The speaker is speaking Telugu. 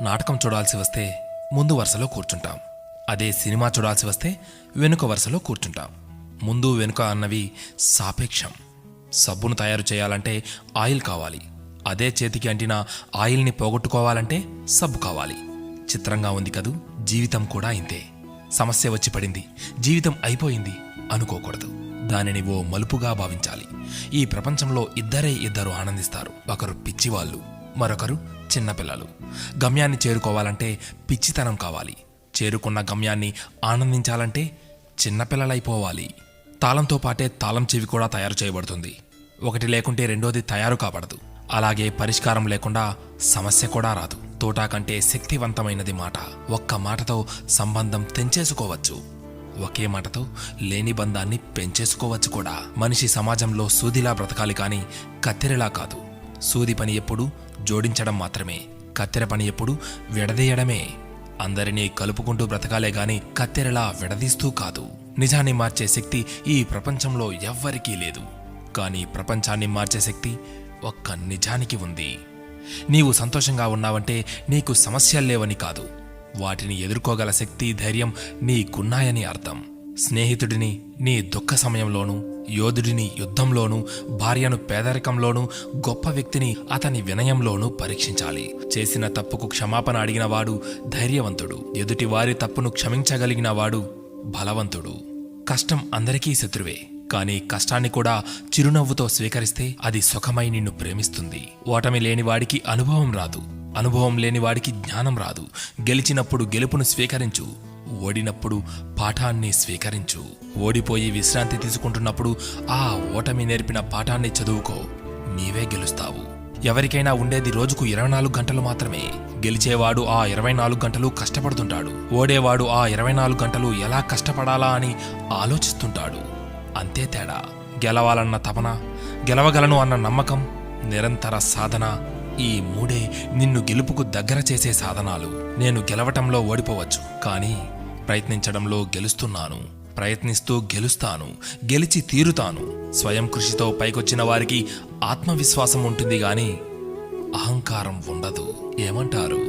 నాటకం చూడాల్సి వస్తే ముందు వరుసలో కూర్చుంటాం. అదే సినిమా చూడాల్సి వస్తే వెనుక వరుసలో కూర్చుంటాం. ముందు వెనుక అన్నవి సాపేక్షం. సబ్బును తయారు చేయాలంటే ఆయిల్ కావాలి. అదే చేతికి అంటిన ఆయిల్ని పోగొట్టుకోవాలంటే సబ్బు కావాలి. చిత్రంగా ఉంది కదూ, జీవితం కూడా ఇంతే. సమస్య వచ్చి పడింది, జీవితం అయిపోయింది అనుకోకూడదు. దానిని ఓ మలుపుగా భావించాలి. ఈ ప్రపంచంలో ఇద్దరు ఆనందిస్తారు. ఒకరు పిచ్చివాళ్ళు, మరొకరు చిన్నపిల్లలు. గమ్యాన్ని చేరుకోవాలంటే పిచ్చితనం కావాలి. చేరుకున్న గమ్యాన్ని ఆనందించాలంటే చిన్నపిల్లలైపోవాలి. తాళంతో పాటే తాళం చెవి కూడా తయారు చేయబడుతుంది. ఒకటి లేకుంటే రెండోది తయారు కాబడదు. అలాగే పరిష్కారం లేకుండా సమస్య కూడా రాదు. తోటా కంటే శక్తివంతమైనది మాట. ఒక్క మాటతో సంబంధం తెంచేసుకోవచ్చు. ఒకే మాటతో లేని బంధాన్ని పెంచేసుకోవచ్చు కూడా. మనిషి సమాజంలో సూదిలా బ్రతకాలి కానీ కత్తెరలా కాదు. సూది పని ఎప్పుడు జోడించడం మాత్రమే, కత్తెర పని ఎప్పుడు విడదీయడమే. అందరినీ కలుపుకుంటూ బ్రతకాలే గాని కత్తెరలా విడదీస్తూ కాదు. నిజాన్ని మార్చే శక్తి ఈ ప్రపంచంలో ఎవ్వరికీ లేదు. కానీ ప్రపంచాన్ని మార్చే శక్తి ఒక్క నిజానికి ఉంది. నీవు సంతోషంగా ఉన్నావంటే నీకు సమస్యల్లేవని కాదు, వాటిని ఎదుర్కోగల శక్తి, ధైర్యం నీకున్నాయని అర్థం. స్నేహితుడిని నీ దుఃఖ సమయంలోనూ, యోధుడిని యుద్ధంలోనూ, భార్యను పేదరికంలోనూ, గొప్ప వ్యక్తిని అతని వినయంలోనూ పరీక్షించాలి. చేసిన తప్పుకు క్షమాపణ అడిగినవాడు ధైర్యవంతుడు. ఎదుటి వారి తప్పును క్షమించగలిగిన వాడు బలవంతుడు. కష్టం అందరికీ శత్రువే, కానీ కష్టాన్ని కూడా చిరునవ్వుతో స్వీకరిస్తే అది సుఖమై నిన్ను ప్రేమిస్తుంది. ఓటమి లేనివాడికి అనుభవం రాదు, అనుభవం లేనివాడికి జ్ఞానం రాదు. గెలిచినప్పుడు గెలుపును స్వీకరించు, ఓడినప్పుడు పాఠాన్ని స్వీకరించు. ఓడిపోయి విశ్రాంతి తీసుకుంటున్నప్పుడు ఆ ఓటమి నేర్పిన పాఠాన్ని చదువుకో. నీవే గెలుస్తావు. ఎవరికైనా ఉండేది రోజుకు 24 గంటలు మాత్రమే. గెలిచేవాడు ఆ 24 గంటలు కష్టపడుతుంటాడు. ఓడేవాడు ఆ 24 గంటలు ఎలా కష్టపడాలా అని ఆలోచిస్తుంటాడు. అంతే తేడా. గెలవాలన్న తపన, గెలవగలను అన్న నమ్మకం, నిరంతర సాధన, ఈ మూడే నిన్ను గెలుపుకు దగ్గర చేసే సాధనాలు. నేను గెలవటంలో ఓడిపోవచ్చు, కానీ ప్రయత్నించడంలో గెలుస్తున్నాను. ప్రయత్నిస్తూ గెలుస్తాను, గెలిచి తీరుతాను. స్వయం కృషితో పైకొచ్చిన వారికి ఆత్మవిశ్వాసం ఉంటుంది గాని అహంకారం ఉండదు. ఏమంటారు?